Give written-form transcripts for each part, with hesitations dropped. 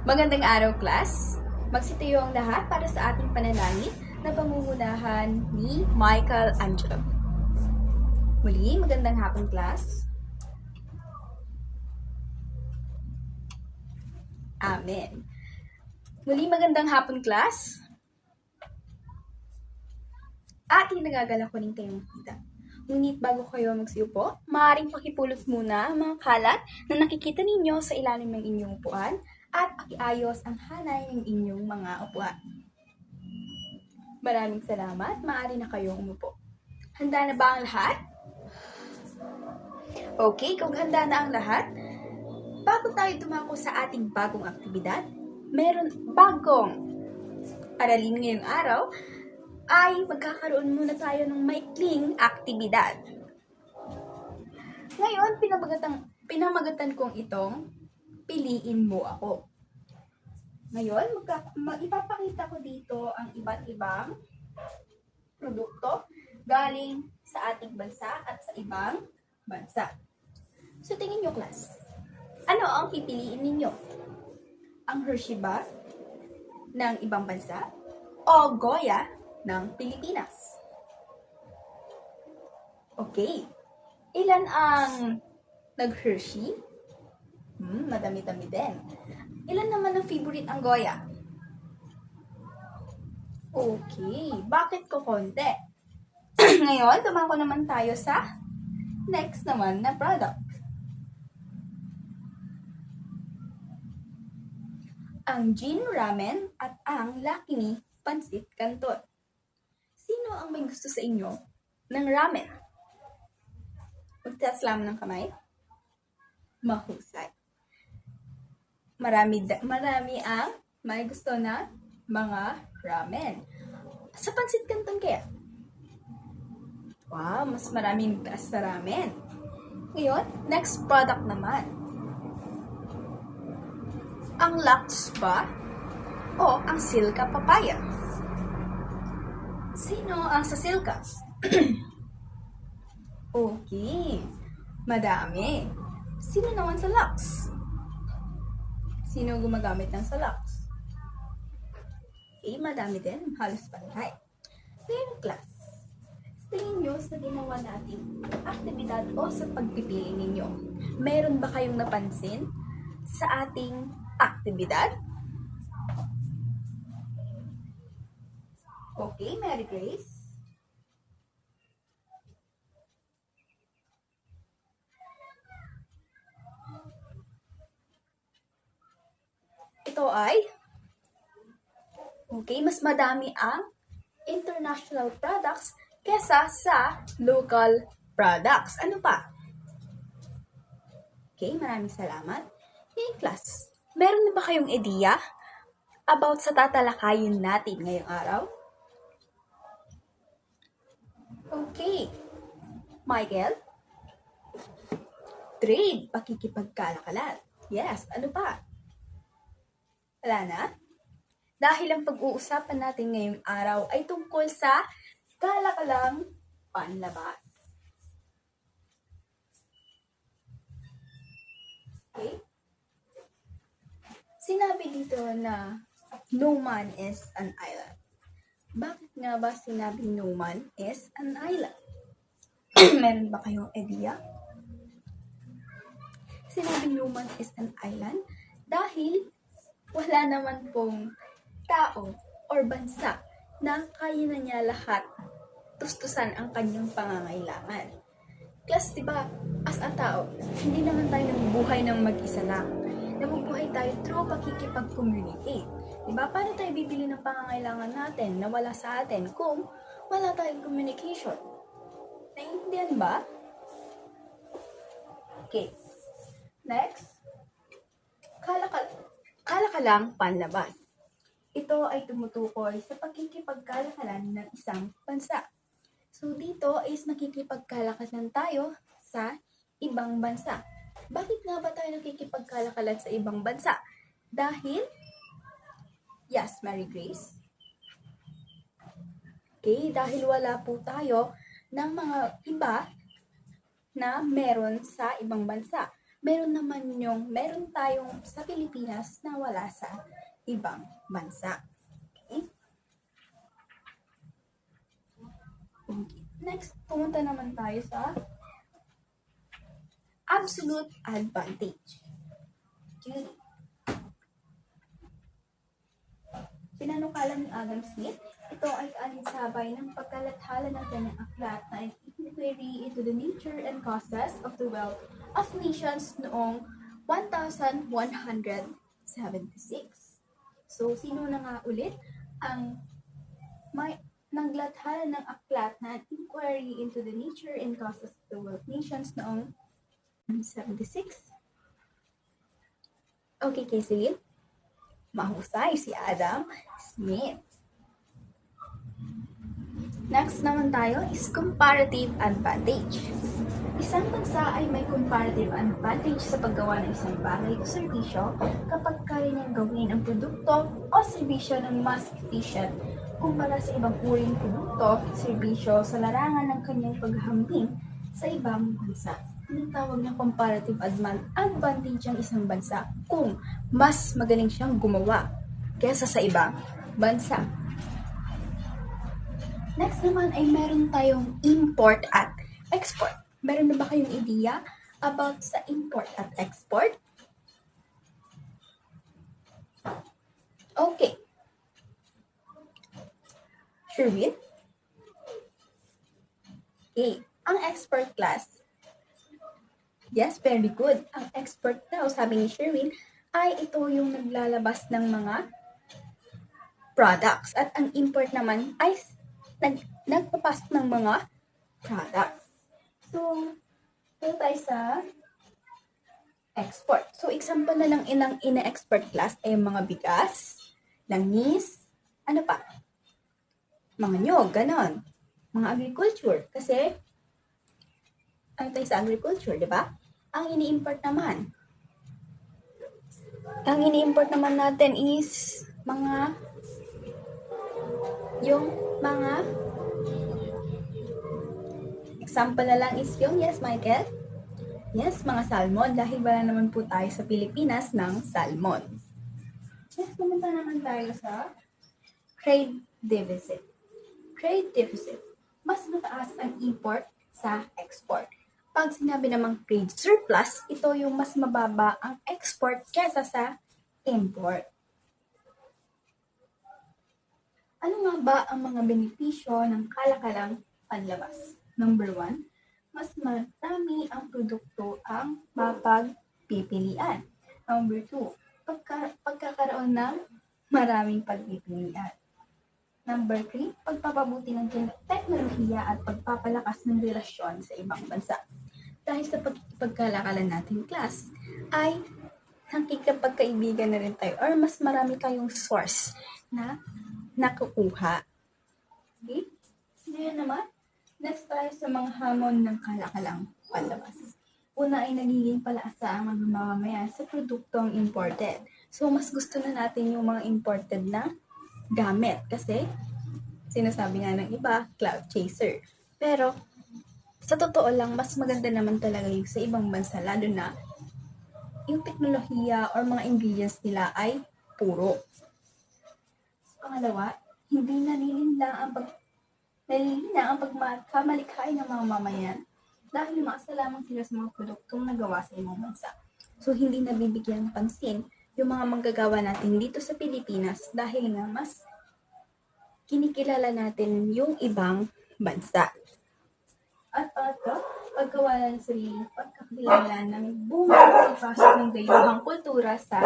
Magandang araw, class! Magsitayo ang lahat para sa ating panalangin na pangungunahan ni Michael Angelo. Muli, magandang hapon, class! Amen. Muli, magandang hapon, class! Ating nagagalakunin kayong makita. Ngunit bago kayo magsiupo, maaaring pakipulot muna ang mga kalat na nakikita ninyo sa ilalim ng inyong upuan at pakiayos ang hanay ng inyong mga upuan. Maraming salamat, maaari na kayong umupo. Handa na ba ang lahat? Okay, kung handa na ang lahat, bago tayo dumako sa ating bagong aktibidad, meron bagong aralin ngayong araw, ay magkakaroon muna tayo ng maikling aktibidad. Ngayon, pinamagatan kong itong piliin mo ako. Ngayon, ipapakita ko dito ang iba't ibang produkto galing sa ating bansa at sa ibang bansa. So, tingin nyo, class. Ano ang pipiliin ninyo? Ang Hershey ba ng ibang bansa o Goya ng Pilipinas? Okay. Ilan ang nag-Hershey? Madami-dami din. Ilan naman ang favorite ang Goya? Okay. Bakit ko konti? Ngayon, tumako naman tayo sa next naman na product. Ang Jin Ramen at ang Lucky Me Pansit Canton. Sino ang may gusto sa inyo ng ramen? Magtaas lang ng kamay. Mahusay. Marami ang may gusto na mga ramen. Sa Pansit Canton kaya? Wow, mas maraming taas sa ramen. Ngayon, next product naman. Ang Lux ba o ang Silka Papaya? Sino ang sa Silka? Okay. Madami. Sino naman sa Lux? Sino gumagamit ng sa Lux? Madami din. Halos pantay. Ngayon, class. Tingin nyo sa ginawa natin aktibidad o sa pagpipili ninyo. Meron ba kayong napansin sa ating aktibidad? Okay, Mary Grace. Ito ay mas madami ang international products kesa sa local products. Ano pa? Okay, maraming salamat. Hey, class, meron na ba kayong ideya about sa tatalakayin natin ngayong araw? Okay. Michael? Trade, pakikipagkalakalan. Yes, ano pa? Wala na? Dahil ang pag-uusapan natin ngayong araw ay tungkol sa kalakalang panlabas. Okay? Sinabi dito na no man is an island. Bakit nga ba sinabing no man is an island? Meron ba kayong idea? Sinabing no man is an island dahil wala naman pong tao or bansa na kaya na niya lahat tustusan ang kanyang pangangailangan. Class, diba, as a tao, hindi naman tayo nabubuhay ng mag-isa lang. Nabubuhay tayo through pakikipag-communicate. Diba? Paano tayo bibili ng pangangailangan natin na wala sa atin kung wala tayong communication? Naiintindihan ba? Okay. Next. Kalakalang panlabas. Ito ay tumutukoy sa pagkikipagkalakalan ng isang bansa. So, dito is nakikipagkalakalan tayo sa ibang bansa. Bakit nga ba tayo nakikipagkalakalan sa ibang bansa? Dahil, yes, Mary Grace. Okay, dahil wala po tayo ng mga iba na meron sa ibang bansa. meron tayong sa Pilipinas na wala sa ibang bansa. Okay? Okay. Next, pumunta naman tayo sa absolute advantage. Okay. Pinanukala ni Adam Smith, ito ay kaalinsabay ng pagkalathala ng kanyang aklat na Inquiry into the Nature and Causes of the Wealth of Nations noong 1176. So, sino na nga ulit ang may naglathala ng aklat na Inquiry into the Nature and Causes of the Wealth of Nations noong 76? Okay, Casey. Mahusay si Adam Smith. Next naman tayo is comparative advantage. Isang bansa ay may comparative advantage sa paggawa ng isang bagay o serbisyo kapag kaya niyang gawin ang produkto o serbisyo ng mas efficient kumpara sa ibang uring produkto, serbisyo sa larangan ng kanyang paghahambing sa ibang bansa. Tinatawag ng comparative advantage ang isang bansa kung mas magaling siyang gumawa kaysa sa ibang bansa. Next naman ay meron tayong import at export. Meron na ba kayong idea about sa import at export? Okay. Sherwin? Okay. Ang export class. Yes, very good. Ang export daw, sabi ni Sherwin, ay ito yung naglalabas ng mga products. At ang import naman ay nagpapasok ng mga products. So, ito tayo sa export. So, example na lang inang ina-export class ay mga bigas, langis, ano pa? Mga nyog, ganon. Mga agriculture. Kasi, ano tayo sa agriculture, di ba? Ang ini-import naman natin is example na lang is yung, yes, Michael? Yes, mga salmon, dahil wala naman po tayo sa Pilipinas ng salmon. Next, pumunta naman tayo sa trade deficit. Trade deficit. Mas mataas ang import sa export. Pag sinabi namang trade surplus, ito yung mas mababa ang export kesa sa import. Ano nga ba ang mga benepisyo ng kalakalang panlabas? Number 1, mas marami ang produkto ang mapagpipilian. Number 2, pagkakaroon ng maraming pagpipilian. Number 3, pagpapabuti ng teknolohiya at pagpapalakas ng relasyon sa ibang bansa. Dahil sa pagkalakalan natin, class, ay nakikipagkaibigan na rin tayo or mas marami kayong source na nakukuha. Okay? Ngayon naman, next tayo sa mga hamon ng kalakalang panlabas. Una ay nagiging palaasa ang mga mamamayan sa produktong imported. So, mas gusto na natin yung mga imported na gamit kasi sinasabi nga ng iba, cloud chaser. Pero, sa totoo lang, mas maganda naman talaga yung sa ibang bansa, lalo na yung teknolohiya or mga ingredients nila ay puro. Pangalawa, hindi nalilina ang pagkamalikhain ng mga mamayan dahil maasa lamang sila sa mga produktong nagawa sa ibang bansa. So, hindi nabibigyan pansin yung mga manggagawa natin dito sa Pilipinas dahil nga mas kinikilala natin yung ibang bansa. At pangatlo, pagkawala ng sarili, pagkakilala ng buong ipasok ng gayuhang kultura sa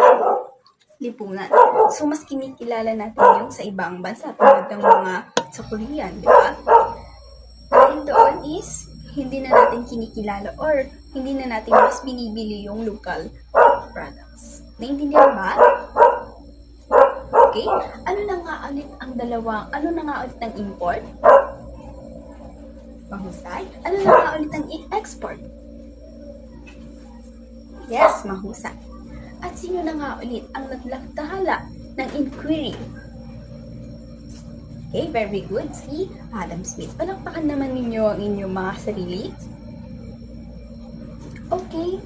lipunan. So, mas kinikilala natin yung sa ibang bansa, tulad ng mga sa Korean, di ba? Dahil doon is, hindi na natin kinikilala or hindi na natin mas binibili yung local products. Naintindihan ba? Okay? Ano na nga ulit ang import? Mahusay. Ano na nga ulit ang export? Yes, mahusay. At sino na nga ulit ang naglakdahala ng inquiry? Okay, very good. Si Adam Smith. Palakpakan naman ninyo ang inyong mga sarili. Okay.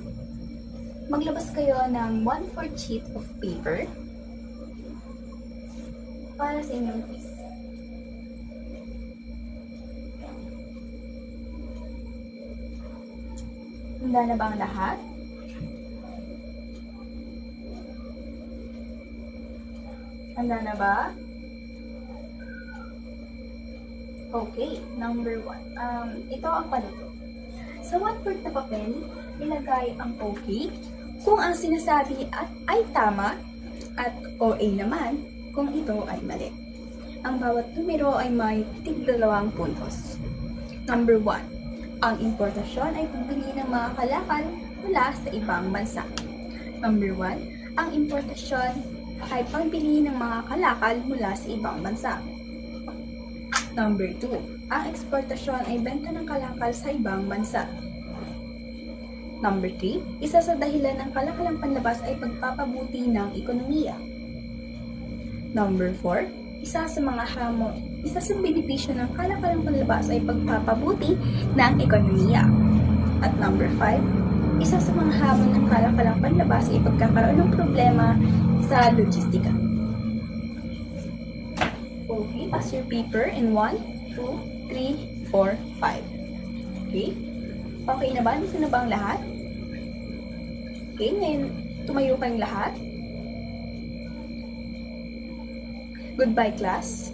maglabas kayo ng 1/4 sheet of paper para sa inyong quiz. Handa na ba ang lahat? Handa na ba? Okay, number 1. Ito ang panuto. Sa 1/4 na papel, ilagay ang okay kung ang sinasabi ay tama at OA naman kung ito ay mali. Ang bawat numero ay may tig-2 puntos. Number 1. Ang importasyon ay pagbili ng mga kalakal mula sa ibang bansa. Number 1. Ang importasyon ay pagbili ng mga kalakal mula sa ibang bansa. Number 2. Ang eksportasyon ay benta ng kalakal sa ibang bansa. Number 3. Isa sa dahilan ng kalakalang panlabas ay pagpapabuti ng ekonomiya. Number 4. Isa sa benepisyo ng kalakalang panlabas ay pagpapabuti ng ekonomiya. At number 5. Isa sa mga hamon ng kalakalang panlabas ay pagkakaroon ng problema sa logistika. Okay, pass your paper in 1, 2, 3, 4, 5. Okay? Okay na ba? Dito na ba ang lahat? Okay, ngayon tumayo kayong lahat. Goodbye, class.